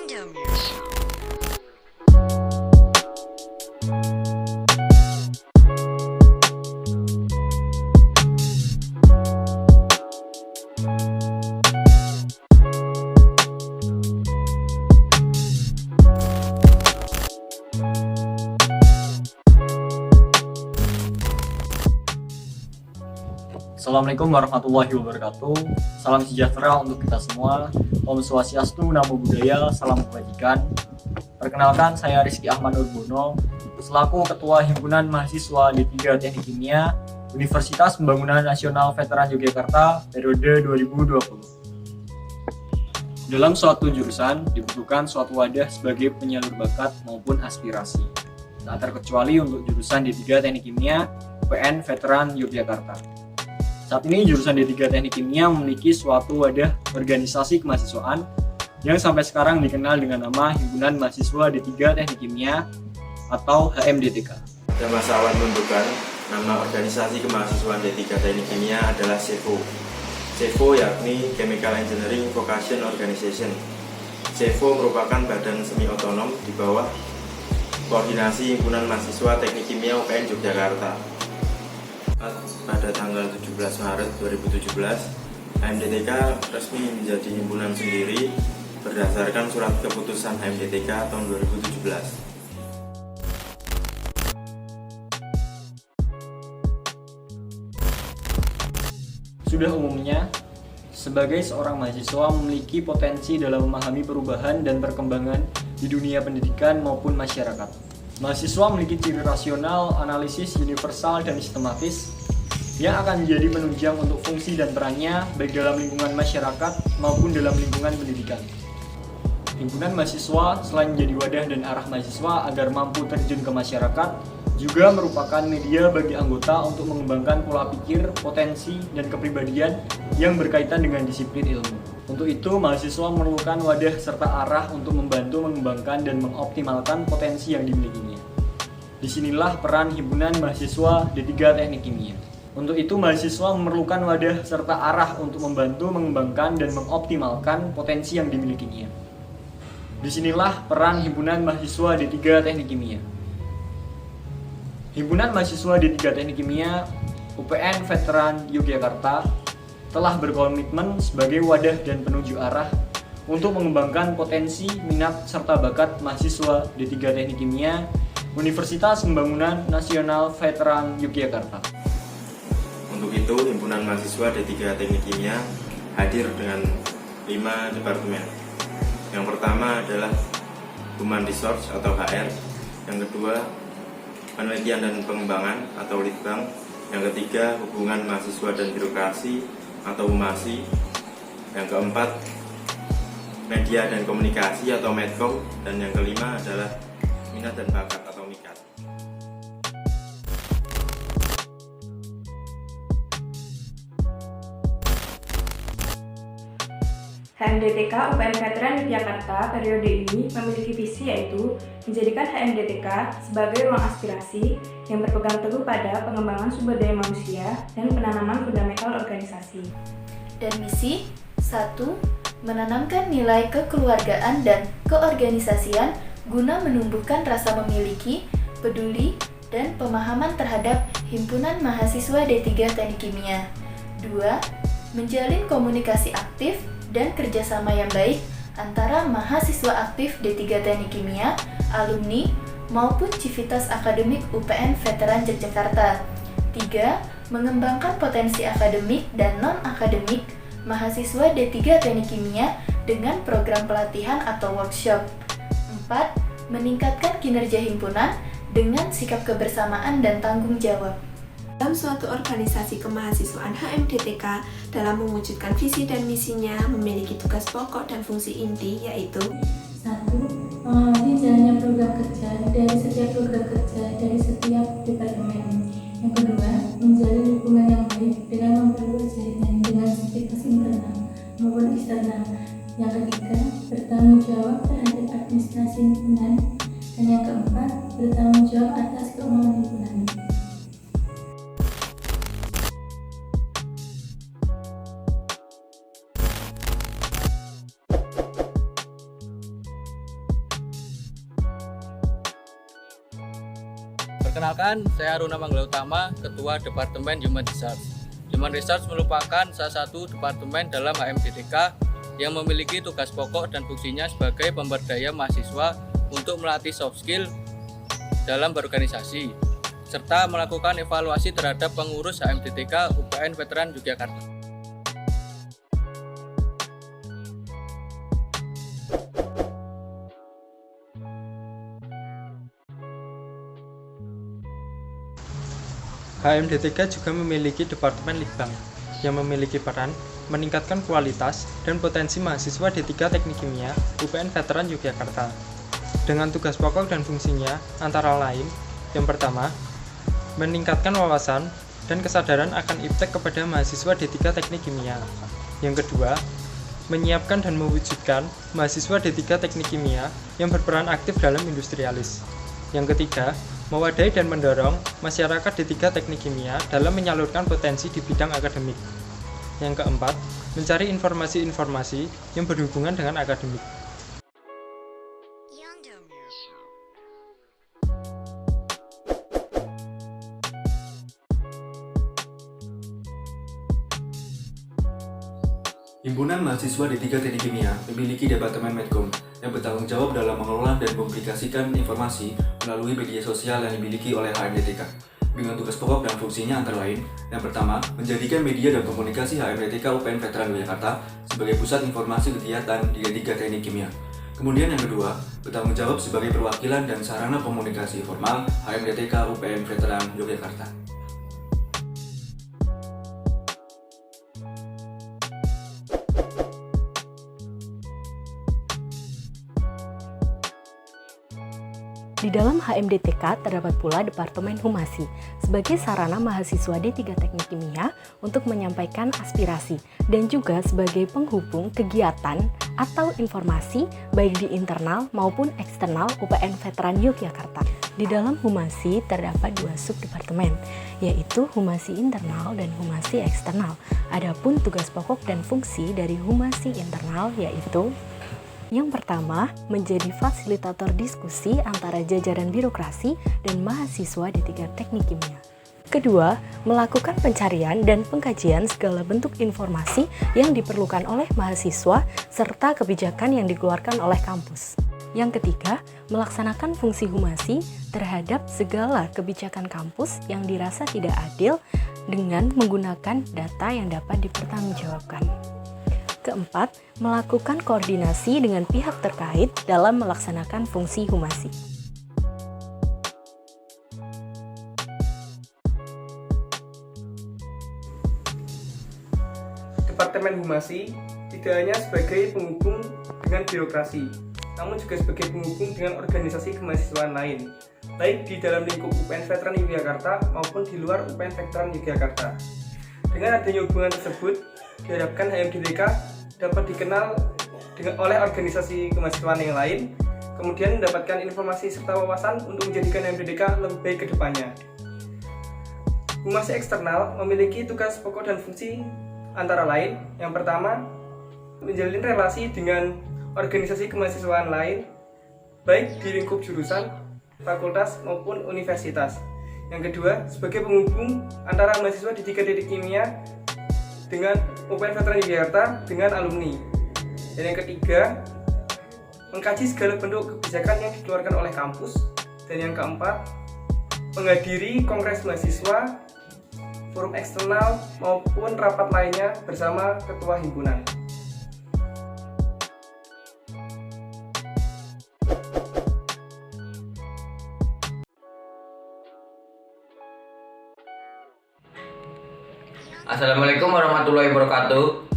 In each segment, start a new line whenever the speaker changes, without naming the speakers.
Indonesia.
Assalamualaikum warahmatullahi wabarakatuh. Salam sejahtera untuk kita semua. Om Swastiastu, Namo Buddhaya, salam kebajikan. Perkenalkan, saya Rizky Ahmad Nurbono, selaku Ketua Himpunan Mahasiswa D3 Teknik Kimia Universitas Pembangunan Nasional Veteran Yogyakarta periode 2020. Dalam suatu jurusan dibutuhkan suatu wadah sebagai penyalur bakat maupun aspirasi. Tak terkecuali untuk jurusan D3 Teknik Kimia UPN Veteran Yogyakarta. Saat ini jurusan D3 Teknik Kimia memiliki suatu wadah organisasi kemahasiswaan yang sampai sekarang dikenal dengan nama Himpunan Mahasiswa D3 Teknik Kimia atau HMDTK.
Dan masa awal pembentukan nama organisasi kemahasiswaan D3 Teknik Kimia adalah CEVO. CEVO yakni Chemical Engineering Vocation Organization. CEVO merupakan badan semi otonom di bawah koordinasi Himpunan Mahasiswa Teknik Kimia UPN Yogyakarta. Pada tanggal 17 Maret 2017, HMDTK resmi menjadi himpunan sendiri berdasarkan surat keputusan HMDTK tahun 2017.
Sudah umumnya, sebagai seorang mahasiswa memiliki potensi dalam memahami perubahan dan perkembangan di dunia pendidikan maupun masyarakat. Mahasiswa memiliki ciri rasional, analisis, universal, dan sistematis yang akan menjadi penunjang untuk fungsi dan perannya baik dalam lingkungan masyarakat maupun dalam lingkungan pendidikan. Himpunan mahasiswa selain menjadi wadah dan arah mahasiswa agar mampu terjun ke masyarakat, juga merupakan media bagi anggota untuk mengembangkan pola pikir, potensi, dan kepribadian yang berkaitan dengan disiplin ilmu. Untuk itu, mahasiswa memerlukan wadah serta arah untuk membantu mengembangkan dan mengoptimalkan potensi yang dimilikinya. Disinilah peran Himpunan Mahasiswa D3 Teknik Kimia. Untuk itu, mahasiswa memerlukan wadah serta arah untuk membantu mengembangkan dan mengoptimalkan potensi yang dimilikinya. Disinilah peran Himpunan Mahasiswa D3 Teknik Kimia. Himpunan Mahasiswa D3 Teknik Kimia UPN Veteran Yogyakarta telah berkomitmen sebagai wadah dan penunjuk arah untuk mengembangkan potensi, minat, serta bakat mahasiswa D3 Teknik Kimia Universitas Pembangunan Nasional Veteran Yogyakarta.
Untuk itu, Himpunan Mahasiswa D3 Teknik Kimia hadir dengan 5 departemen. Yang pertama adalah Human Resource atau HR, yang kedua Penelitian dan Pengembangan atau Litbang, yang ketiga Hubungan Mahasiswa dan Birokrasi atau Humasi, yang keempat Media dan Komunikasi atau Medcom, dan yang kelima adalah Minat dan Bakat atau MIKAT.
HMDTK UPN Veteran Yogyakarta periode ini memiliki visi yaitu menjadikan HMDTK sebagai ruang aspirasi yang berpegang teguh pada pengembangan sumber daya manusia dan penanaman fundamental organisasi.
Dan misi 1. Menanamkan nilai kekeluargaan dan keorganisasian guna menumbuhkan rasa memiliki, peduli, dan pemahaman terhadap Himpunan Mahasiswa D3 Teknik Kimia. 2. Menjalin komunikasi aktif dan kerjasama yang baik antara mahasiswa aktif D3 Teknik Kimia, alumni, maupun civitas akademik UPN Veteran Yogyakarta. 3. Mengembangkan potensi akademik dan non-akademik mahasiswa D3 Teknik Kimia dengan program pelatihan atau workshop. 4. Meningkatkan kinerja himpunan dengan sikap kebersamaan dan tanggung jawab.
Dalam suatu organisasi kemahasiswaan HMDTK dalam mewujudkan visi dan misinya memiliki tugas pokok dan fungsi inti yaitu
1. Mengawasi jalannya program kerja dari setiap program kerja dari setiap departemen. Yang kedua, menjalin hubungan yang baik dengan memperluas jaringan dengan sivitas internal maupun eksternal. Yang ketiga, bertanggung jawab terhadap administrasi himpunan. Dan yang keempat, bertanggung jawab atas keuangan himpunan.
Perkenalkan, saya Aruna Manggala Utama, Ketua Departemen Human Research. Human Research merupakan salah satu departemen dalam HMDTK yang memiliki tugas pokok dan fungsinya sebagai pemberdaya mahasiswa untuk melatih soft skill dalam berorganisasi, serta melakukan evaluasi terhadap pengurus HMDTK UPN Veteran Yogyakarta.
HMDTK juga memiliki Departemen Litbang yang memiliki peran meningkatkan kualitas dan potensi mahasiswa D3 Teknik Kimia UPN Veteran Yogyakarta. Dengan tugas pokok dan fungsinya antara lain, yang pertama, meningkatkan wawasan dan kesadaran akan iptek kepada mahasiswa D3 Teknik Kimia. Yang kedua, menyiapkan dan mewujudkan mahasiswa D3 Teknik Kimia yang berperan aktif dalam industrialis. Yang ketiga, mewadahi dan mendorong masyarakat D3 Teknik Kimia dalam menyalurkan potensi di bidang akademik. Yang keempat, mencari informasi-informasi yang berhubungan dengan akademik.
Himpunan Mahasiswa D3 Teknik Kimia memiliki Departemen Medcom yang bertanggung jawab dalam mengelola dan mempublikasikan informasi melalui media sosial yang dimiliki oleh HMDTK. Dengan tugas pokok dan fungsinya antara lain, yang pertama, menjadikan media dan komunikasi HMDTK UPN Veteran Yogyakarta sebagai pusat informasi kegiatan di D3 Teknik Kimia. Kemudian yang kedua, bertanggung jawab sebagai perwakilan dan sarana komunikasi formal HMDTK UPN Veteran Yogyakarta.
Di dalam HMDTK terdapat pula Departemen Humasi sebagai sarana mahasiswa D3 Teknik Kimia untuk menyampaikan aspirasi dan juga sebagai penghubung kegiatan atau informasi baik di internal maupun eksternal UPN Veteran Yogyakarta. Di dalam Humasi terdapat dua subdepartemen, yaitu Humasi internal dan Humasi eksternal. Adapun tugas pokok dan fungsi dari Humasi internal yaitu: yang pertama, menjadi fasilitator diskusi antara jajaran birokrasi dan mahasiswa D3 Teknik Kimia. Kedua, melakukan pencarian dan pengkajian segala bentuk informasi yang diperlukan oleh mahasiswa serta kebijakan yang dikeluarkan oleh kampus. Yang ketiga, melaksanakan fungsi humasi terhadap segala kebijakan kampus yang dirasa tidak adil dengan menggunakan data yang dapat dipertanggungjawabkan. Keempat, melakukan koordinasi dengan pihak terkait dalam melaksanakan fungsi humasi.
Departemen Humasi tidak hanya sebagai penghubung dengan birokrasi, namun juga sebagai penghubung dengan organisasi kemahasiswaan lain, baik di dalam lingkup UPN Veteran Yogyakarta maupun di luar UPN Veteran Yogyakarta. Dengan adanya hubungan tersebut, diharapkan HMDTK dapat dikenal oleh organisasi kemahasiswaan yang lain, kemudian mendapatkan informasi serta wawasan untuk menjadikan HMDTK lebih baik ke depannya. Humasi eksternal memiliki tugas pokok dan fungsi antara lain, yang pertama, menjalin relasi dengan organisasi kemahasiswaan lain, baik di lingkup jurusan, fakultas, maupun universitas. Yang kedua, sebagai penghubung antara mahasiswa di D3 Teknik Kimia dengan UPN Veteran Yogyakarta dengan alumni. Dan yang ketiga, mengkaji segala bentuk kebijakan yang dikeluarkan oleh kampus. Dan yang keempat, menghadiri kongres mahasiswa, forum eksternal maupun rapat lainnya bersama ketua himpunan.
Assalamualaikum warahmatullahi wabarakatuh.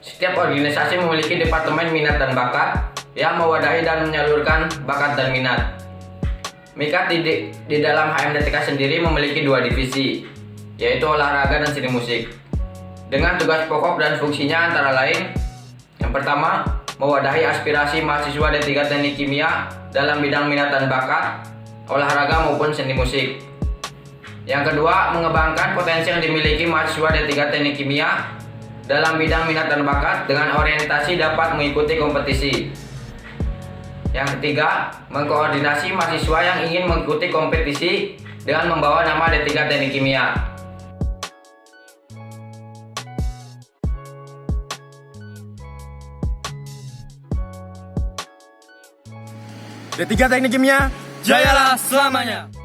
Setiap organisasi memiliki departemen minat dan bakat yang mewadahi dan menyalurkan bakat dan minat. MIKAT di dalam HMDTK sendiri memiliki dua divisi, yaitu olahraga dan seni musik. Dengan tugas pokok dan fungsinya antara lain: yang pertama, mewadahi aspirasi mahasiswa D3 Teknik Kimia dalam bidang minat dan bakat, olahraga maupun seni musik. Yang kedua, mengembangkan potensi yang dimiliki mahasiswa D3 Teknik Kimia dalam bidang minat dan bakat dengan orientasi dapat mengikuti kompetisi. Yang ketiga, mengkoordinasi mahasiswa yang ingin mengikuti kompetisi dengan membawa nama D3 Teknik Kimia.
D3 Teknik Kimia, jayalah selamanya!